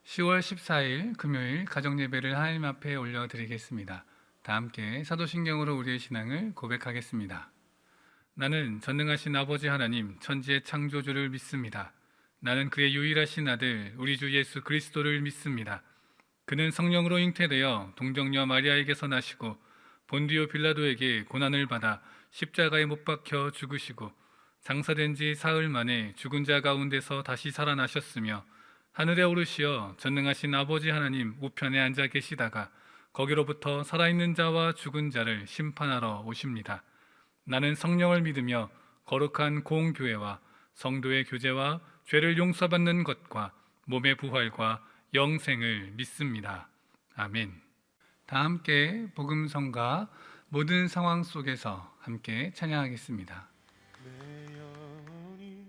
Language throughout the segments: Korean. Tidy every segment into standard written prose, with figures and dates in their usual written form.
10월 14일 금요일 가정예배를 하나님 앞에 올려드리겠습니다. 다 함께 사도신경으로 우리의 신앙을 고백하겠습니다. 나는 전능하신 아버지 하나님 천지의 창조주를 믿습니다. 나는 그의 유일하신 아들 우리 주 예수 그리스도를 믿습니다. 그는 성령으로 잉태되어 동정녀 마리아에게서 나시고 본디오 빌라도에게 고난을 받아 십자가에 못 박혀 죽으시고 장사된 지 사흘 만에 죽은 자 가운데서 다시 살아나셨으며 하늘에 오르시어 전능하신 아버지 하나님 우편에 앉아 계시다가 거기로부터 살아있는 자와 죽은 자를 심판하러 오십니다. 나는 성령을 믿으며 거룩한 공교회와 성도의 교제와 죄를 용서받는 것과 몸의 부활과 영생을 믿습니다. 아멘. 다 함께 복음성가 모든 상황 속에서 함께 찬양하겠습니다. 내 영혼이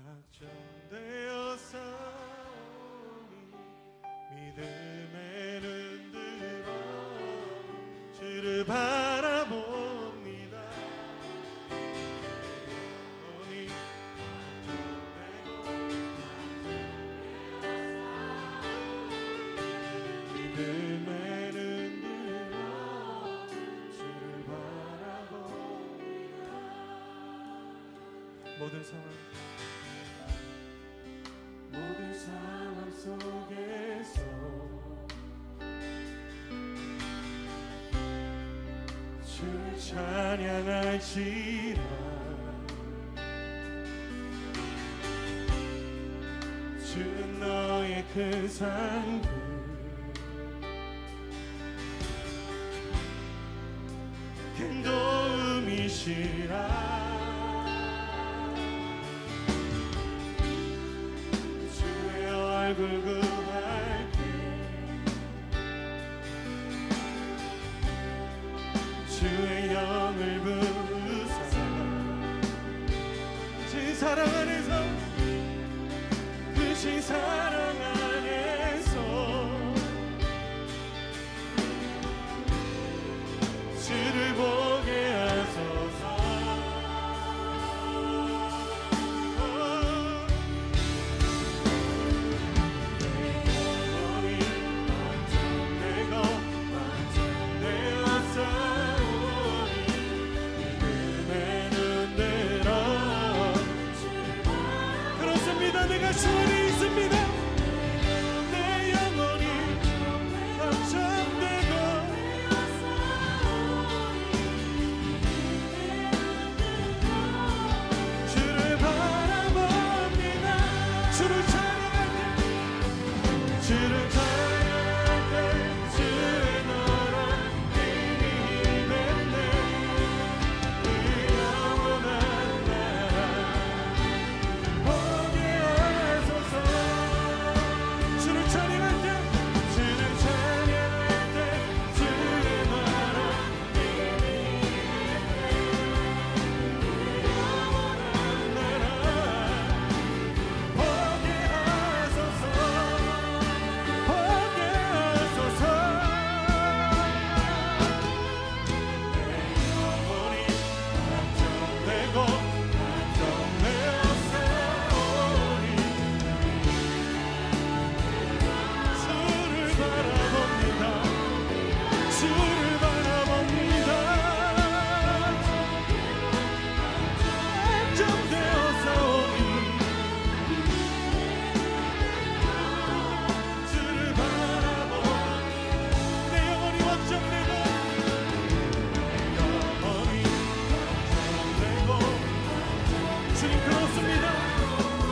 확정되어 싸우니 믿음의 눈 들어 주를 바라봅니다. 영혼이 믿음의 눈 들어 주를 바라봅니다. 모든 상황 속에서 주를 찬양할지라. 주는 너의 큰 상급 큰 도움이시라. 주의 얼굴 구할게. 주의 영을 부으사 그 사랑 안에서 그 사랑 안에서 주를 보게 하소서. 영원히 완전되고 완전되어 싸우니 믿음의 눈 들어. 그렇습니다. 내가 소원이 있습니다. 내 영혼이 확정되고 주를 바라봅니다. 주를 찬양할 때 주의 너란 힘이 맺네. 그 영원한 나라 보게 하소서. 주를 찬양할 때 주의 너란 힘이 보게 하소서. 보게 하소서. 내 영혼이 안정되고 안정되어 싸우니 주를 바라봅니다. 주를 바라봅니다. 안정되어 싸우니 주를 바라보. 내 영혼이 확정되고 주님 그렇습니다.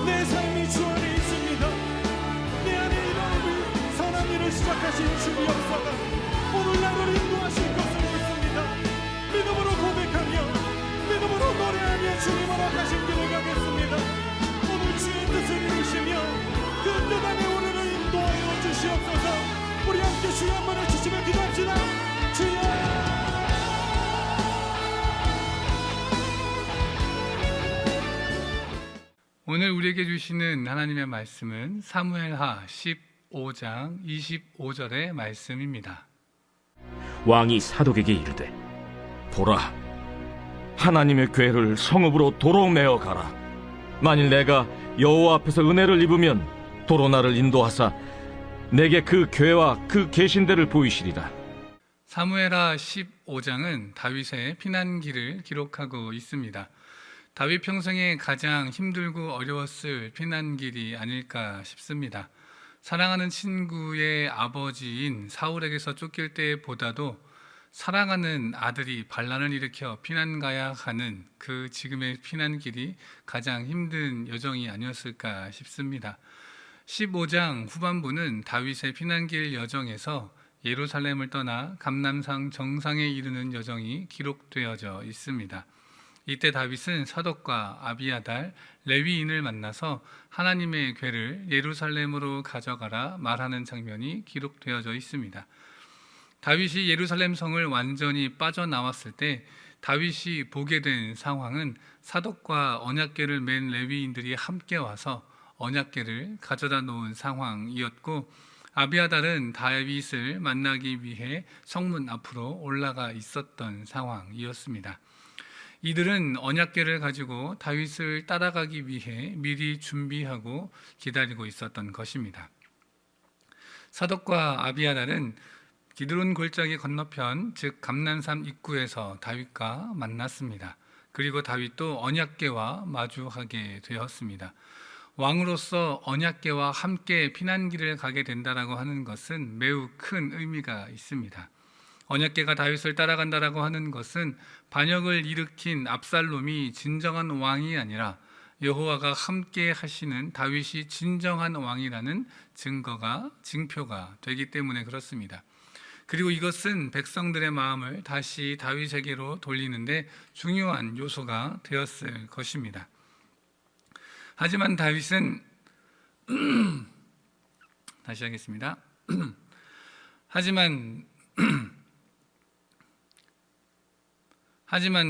내 삶이 주 안에 있습니다. 내 안에 이러한 선한 일을 시작하신 주의 역사가 오늘 나를 인도하실 것을 믿습니다. 믿음으로 고백하며 믿음으로 노래하며 주님 허락하신 길을 가겠습니다. 오늘 주의 뜻을 이루시며 그 뜻 안에 우리를 인도하여 주시옵소서. 우리 함께 주의 한 번을 주시며 기도합시다. 주여. 오늘 우리에게 주시는 하나님의 말씀은 사무엘하 15장 25절의 말씀입니다. 왕이 사독에게 이르되 보라 하나님의 궤를 성읍으로 도로 메어 가라. 만일 내가 여호와 앞에서 은혜를 입으면 도로 나를 인도하사 내게 그 궤와 그 계신대를 보이시리라. 사무엘하 15장은 다윗의 피난길을 기록하고 있습니다. 다윗 평생에 가장 힘들고 어려웠을 피난길이 아닐까 싶습니다. 사랑하는 친구의 아버지인 사울에게서 쫓길 때보다도 사랑하는 아들이 반란을 일으켜 피난 가야 하는 그 지금의 피난길이 가장 힘든 여정이 아니었을까 싶습니다. 15장 후반부는 다윗의 피난길 여정에서 예루살렘을 떠나 감람산 정상에 이르는 여정이 기록되어져 있습니다. 이때 다윗은 사독과 아비아달, 레위인을 만나서 하나님의 궤를 예루살렘으로 가져가라 말하는 장면이 기록되어져 있습니다. 다윗이 예루살렘 성을 완전히 빠져나왔을 때 다윗이 보게 된 상황은 사독과 언약궤를 맨 레위인들이 함께 와서 언약궤를 가져다 놓은 상황이었고, 아비아달은 다윗을 만나기 위해 성문 앞으로 올라가 있었던 상황이었습니다. 이들은 언약궤를 가지고 다윗을 따라가기 위해 미리 준비하고 기다리고 있었던 것입니다. 사독과 아비아달은 기드론 골짜기 건너편, 즉 감난산 입구에서 다윗과 만났습니다. 그리고 다윗도 언약궤와 마주하게 되었습니다. 왕으로서 언약궤와 함께 피난길을 가게 된다라고 하는 것은 매우 큰 의미가 있습니다. 언약궤가 다윗을 따라간다라고 하는 것은 반역을 일으킨 압살롬이 진정한 왕이 아니라 여호와가 함께 하시는 다윗이 진정한 왕이라는 징표가 되기 때문에 그렇습니다. 그리고 이것은 백성들의 마음을 다시 다윗에게로 돌리는데 중요한 요소가 되었을 것입니다. 하지만 다윗은 다시 하겠습니다. 하지만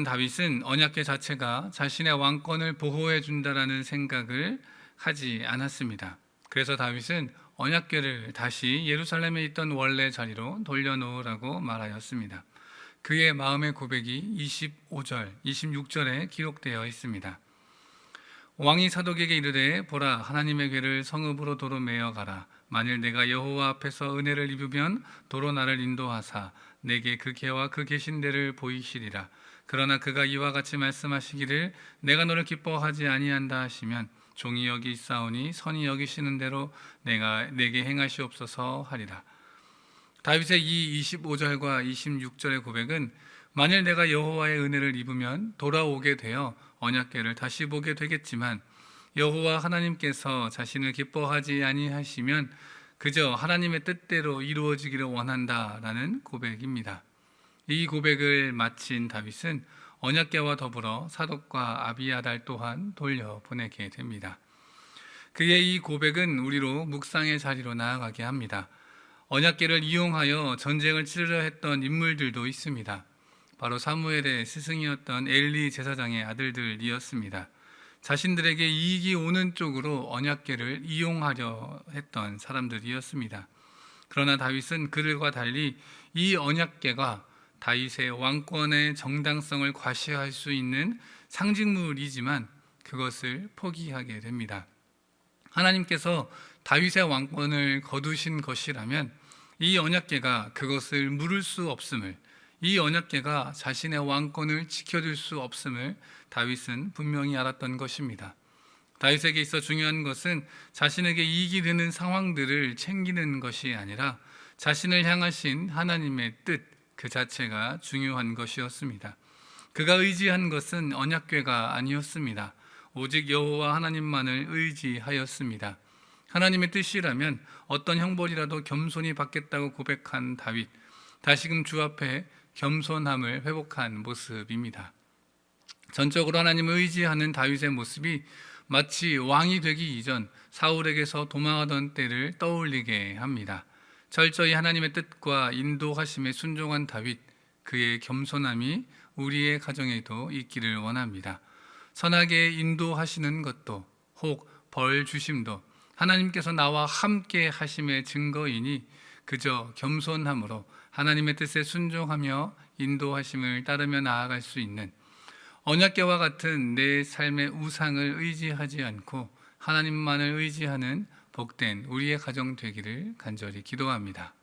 다윗은 언약궤 자체가 자신의 왕권을 보호해 준다라는 생각을 하지 않았습니다. 그래서 다윗은 언약궤를 다시 예루살렘에 있던 원래 자리로 돌려놓으라고 말하였습니다. 그의 마음의 고백이 25절, 26절에 기록되어 있습니다. 왕이 사독에게 이르되 보라, 하나님의 궤를 성읍으로 도로 메어 가라. 만일 내가 여호와 앞에서 은혜를 입으면 도로 나를 인도하사 내게 그 궤와 그 계신대를 보이시리라. 그러나 그가 이와 같이 말씀하시기를 내가 너를 기뻐하지 아니한다 하시면 종이 여기 있사오니 선이 여기시는 대로 내게 행하시옵소서 하리라. 다윗의 이 25절과 26절의 고백은 만일 내가 여호와의 은혜를 입으면 돌아오게 되어 언약궤를 다시 보게 되겠지만 여호와 하나님께서 자신을 기뻐하지 아니하시면 그저 하나님의 뜻대로 이루어지기를 원한다라는 고백입니다. 이 고백을 마친 다윗은 언약궤와 더불어 사독과 아비아달 또한 돌려보내게 됩니다. 그의 이 고백은 우리로 묵상의 자리로 나아가게 합니다. 언약궤를 이용하여 전쟁을 치르려 했던 인물들도 있습니다. 바로 사무엘의 스승이었던 엘리 제사장의 아들들이었습니다. 자신들에게 이익이 오는 쪽으로 언약궤를 이용하려 했던 사람들이었습니다. 그러나 다윗은 그들과 달리 이 언약궤가 다윗의 왕권의 정당성을 과시할 수 있는 상징물이지만 그것을 포기하게 됩니다. 하나님께서 다윗의 왕권을 거두신 것이라면 이 언약궤가 그것을 물을 수 없음을, 이 언약궤가 자신의 왕권을 지켜줄 수 없음을 다윗은 분명히 알았던 것입니다. 다윗에게 있어 중요한 것은 자신에게 이익이 되는 상황들을 챙기는 것이 아니라 자신을 향하신 하나님의 뜻 그 자체가 중요한 것이었습니다. 그가 의지한 것은 언약궤가 아니었습니다. 오직 여호와 하나님만을 의지하였습니다. 하나님의 뜻이라면 어떤 형벌이라도 겸손히 받겠다고 고백한 다윗, 다시금 주 앞에 겸손함을 회복한 모습입니다. 전적으로 하나님을 의지하는 다윗의 모습이 마치 왕이 되기 이전 사울에게서 도망하던 때를 떠올리게 합니다. 철저히 하나님의 뜻과 인도하심에 순종한 다윗, 그의 겸손함이 우리의 가정에도 있기를 원합니다. 선하게 인도하시는 것도 혹 벌 주심도 하나님께서 나와 함께 하심의 증거이니 그저 겸손함으로 하나님의 뜻에 순종하며 인도하심을 따르며 나아갈 수 있는 언약궤와 같은 내 삶의 우상을 의지하지 않고 하나님만을 의지하는 복된 우리의 가정 되기를 간절히 기도합니다.